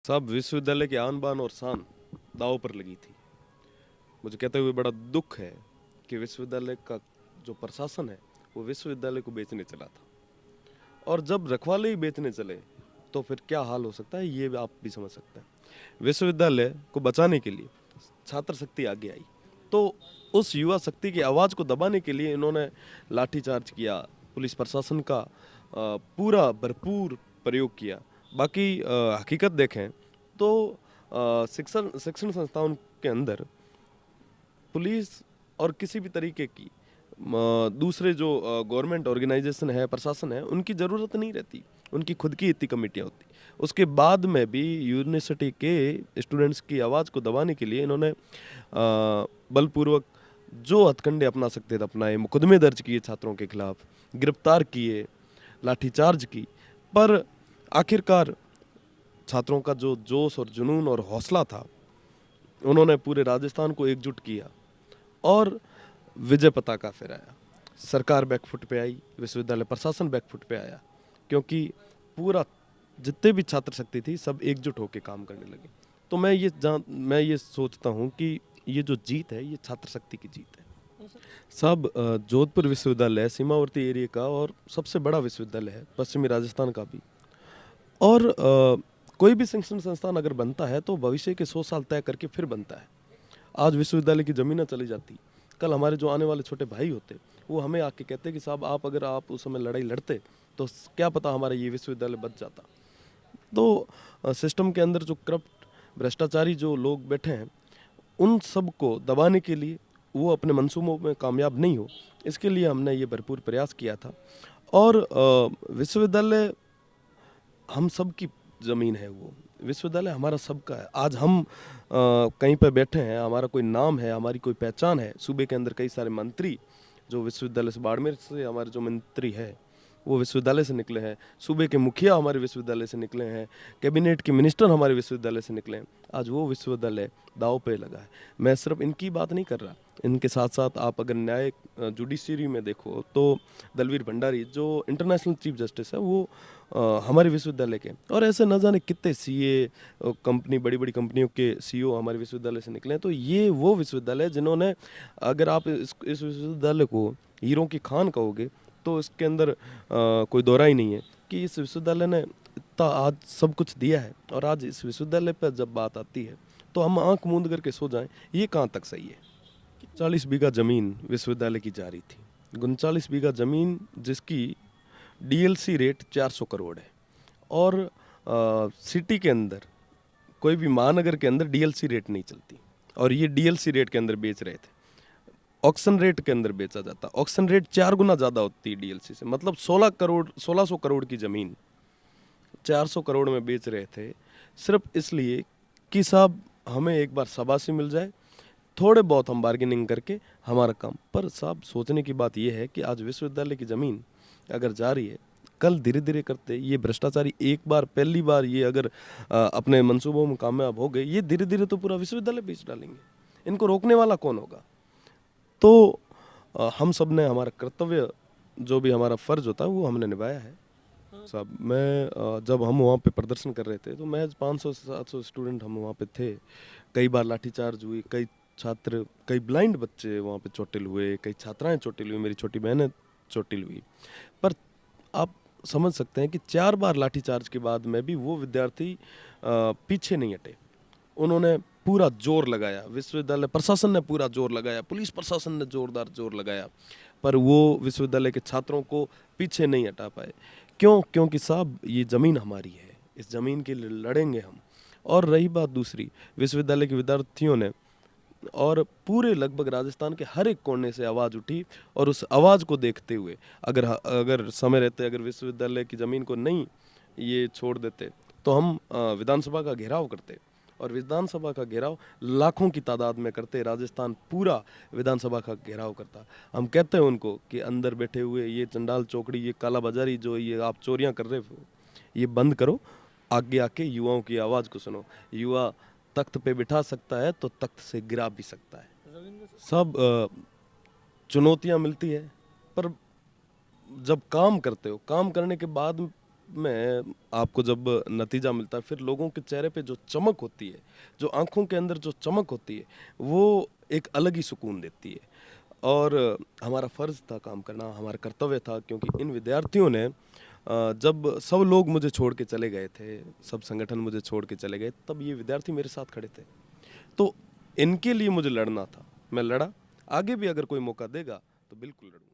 साहब विश्वविद्यालय की आन बान और शान दांव पर लगी थी। मुझे कहते हुए बड़ा दुख है कि विश्वविद्यालय का जो प्रशासन है वो विश्वविद्यालय को बेचने चला था, और जब रखवाले ही बेचने चले तो फिर क्या हाल हो सकता है ये भी आप भी समझ सकते हैं। विश्वविद्यालय को बचाने के लिए छात्र शक्ति आगे आई, तो उस युवा शक्ति की आवाज़ को दबाने के लिए इन्होंने लाठीचार्ज किया, पुलिस प्रशासन का पूरा भरपूर प्रयोग किया। बाकी हकीकत देखें तो शिक्षण शिक्षण संस्थाओं के अंदर पुलिस और किसी भी तरीके की दूसरे जो गवर्नमेंट ऑर्गेनाइजेशन है, प्रशासन है, उनकी ज़रूरत नहीं रहती। उनकी खुद की इतनी कमेटियाँ होती। उसके बाद में भी यूनिवर्सिटी के स्टूडेंट्स की आवाज़ को दबाने के लिए इन्होंने बलपूर्वक जो हथकंडे अपना सकते थे अपनाए, मुकदमे दर्ज किए छात्रों के खिलाफ, गिरफ्तार किए, लाठीचार्ज की। पर आखिरकार छात्रों का जो जोश और जुनून और हौसला था, उन्होंने पूरे राजस्थान को एकजुट किया और विजय पताका फहराया। सरकार बैकफुट पे आई, विश्वविद्यालय प्रशासन बैकफुट पे आया, क्योंकि पूरा जितने भी छात्र शक्ति थी सब एकजुट होकर काम करने लगे। तो मैं ये सोचता हूँ कि ये जो जीत है ये छात्र शक्ति की जीत है। सब जोधपुर विश्वविद्यालय सीमावर्ती एरिया का और सबसे बड़ा विश्वविद्यालय है, पश्चिमी राजस्थान का भी। और कोई भी शिक्षण संस्थान अगर बनता है तो भविष्य के 100 साल तय करके फिर बनता है। आज विश्वविद्यालय की ज़मीनें चली जाती, कल हमारे जो आने वाले छोटे भाई होते वो हमें आके कहते कि साहब अगर आप उस समय लड़ाई लड़ते तो क्या पता हमारा ये विश्वविद्यालय बच जाता। तो सिस्टम के अंदर जो करप्ट भ्रष्टाचारी जो लोग बैठे हैं, उन सब को दबाने के लिए वो अपने मंसूबों में कामयाब नहीं हो, इसके लिए हमने ये भरपूर प्रयास किया था। और विश्वविद्यालय हम सब की ज़मीन है, वो विश्वविद्यालय हमारा सबका है। आज हम कहीं पर बैठे हैं, हमारा कोई नाम है, हमारी कोई पहचान है। सूबे के अंदर कई सारे मंत्री जो विश्वविद्यालय से, बाड़मेर से हमारे जो मंत्री है वो विश्वविद्यालय से निकले हैं, सूबे के मुखिया हमारे विश्वविद्यालय से निकले हैं, कैबिनेट के मिनिस्टर हमारे विश्वविद्यालय से निकले हैं। आज वो विश्वविद्यालय दांव पे लगा है। मैं सिर्फ इनकी बात नहीं कर रहा, इनके साथ साथ आप अगर न्याय जुडिशरी में देखो तो दलवीर भंडारी जो इंटरनेशनल चीफ जस्टिस है वो हमारे विश्वविद्यालय के, और ऐसे न जाने कितने सीए कंपनी, बड़ी बड़ी कंपनियों के सीईओ हमारे विश्वविद्यालय से निकले हैं। तो ये वो विश्वविद्यालय जिन्होंने, अगर आप इस विश्वविद्यालय को हीरों की खान कहोगे तो इसके अंदर कोई दोहरा ही नहीं है कि इस विश्वविद्यालय ने इतना आज सब कुछ दिया है। और आज इस विश्वविद्यालय पर जब बात आती है तो हम आंख मूंद करके सो जाएं, ये कहाँ तक सही है। 40 बीघा ज़मीन विश्वविद्यालय की जा रही थी, 39 बीघा ज़मीन जिसकी डीएलसी रेट 400 करोड़ है। और सिटी के अंदर कोई भी महानगर के अंदर डीएलसी रेट नहीं चलती, और ये डीएलसी रेट के अंदर बेच रहे थे। ऑक्शन रेट के अंदर बेचा जाता, ऑक्शन रेट 4 गुना ज़्यादा होती है डीएलसी से। मतलब 1600 करोड़ की ज़मीन 400 करोड़ में बेच रहे थे, सिर्फ इसलिए कि साहब हमें एक बार शाबाशी मिल जाए, थोड़े बहुत हम बार्गेनिंग करके हमारा काम। पर साहब सोचने की बात यह है कि आज विश्वविद्यालय की ज़मीन अगर जा रही है, कल धीरे धीरे करते ये भ्रष्टाचारी एक बार, पहली बार ये अगर अपने मंसूबों में कामयाब हो गए, ये धीरे धीरे तो पूरा विश्वविद्यालय बेच डालेंगे। इनको रोकने वाला कौन होगा? तो हम सब ने हमारा कर्तव्य, जो भी हमारा फ़र्ज होता है वो हमने निभाया है। साहब जब हम वहाँ पे प्रदर्शन कर रहे थे तो महज 500 से 700 स्टूडेंट हम वहाँ पे थे। कई बार लाठीचार्ज हुई, कई छात्र, कई ब्लाइंड बच्चे वहाँ पे चोटिल हुए, कई छात्राएं चोटिल हुई, मेरी छोटी बहनें चोटिल हुई। पर आप समझ सकते हैं कि 4 बार लाठीचार्ज के बाद में भी वो विद्यार्थी पीछे नहीं हटे। उन्होंने पूरा जोर लगाया, विश्वविद्यालय प्रशासन ने पूरा जोर लगाया, पुलिस प्रशासन ने जोरदार जोर लगाया, पर वो विश्वविद्यालय के छात्रों को पीछे नहीं हटा पाए। क्यों? क्योंकि साहब ये ज़मीन हमारी है, इस ज़मीन के लिए लड़ेंगे हम। और रही बात दूसरी, विश्वविद्यालय के विद्यार्थियों ने और पूरे लगभग राजस्थान के हर एक कोने से आवाज़ उठी, और उस आवाज़ को देखते हुए अगर समय रहते, अगर विश्वविद्यालय की ज़मीन को नहीं ये छोड़ देते तो हम विधानसभा का घेराव करते, और विधानसभा का घेराव लाखों की तादाद में करते। राजस्थान पूरा विधानसभा का घेराव करता। हम कहते हैं उनको कि अंदर बैठे हुए ये चंडाल चौकड़ी, ये काला बाजारी, जो ये आप चोरियां कर रहे हो, ये बंद करो, आगे आके युवाओं की आवाज़ को सुनो। युवा तख्त पे बिठा सकता है तो तख्त से गिरा भी सकता है। सब चुनौतियां मिलती है, पर जब काम करते हो, काम करने के बाद में आपको जब नतीजा मिलता है, फिर लोगों के चेहरे पे जो चमक होती है, जो आंखों के अंदर जो चमक होती है, वो एक अलग ही सुकून देती है। और हमारा फ़र्ज़ था काम करना, हमारा कर्तव्य था, क्योंकि इन विद्यार्थियों ने जब सब लोग मुझे छोड़ के चले गए थे, सब संगठन मुझे छोड़ के चले गए, तब ये विद्यार्थी मेरे साथ खड़े थे। तो इनके लिए मुझे लड़ना था, मैं लड़ा। आगे भी अगर कोई मौका देगा तो बिल्कुल लड़ूंगा।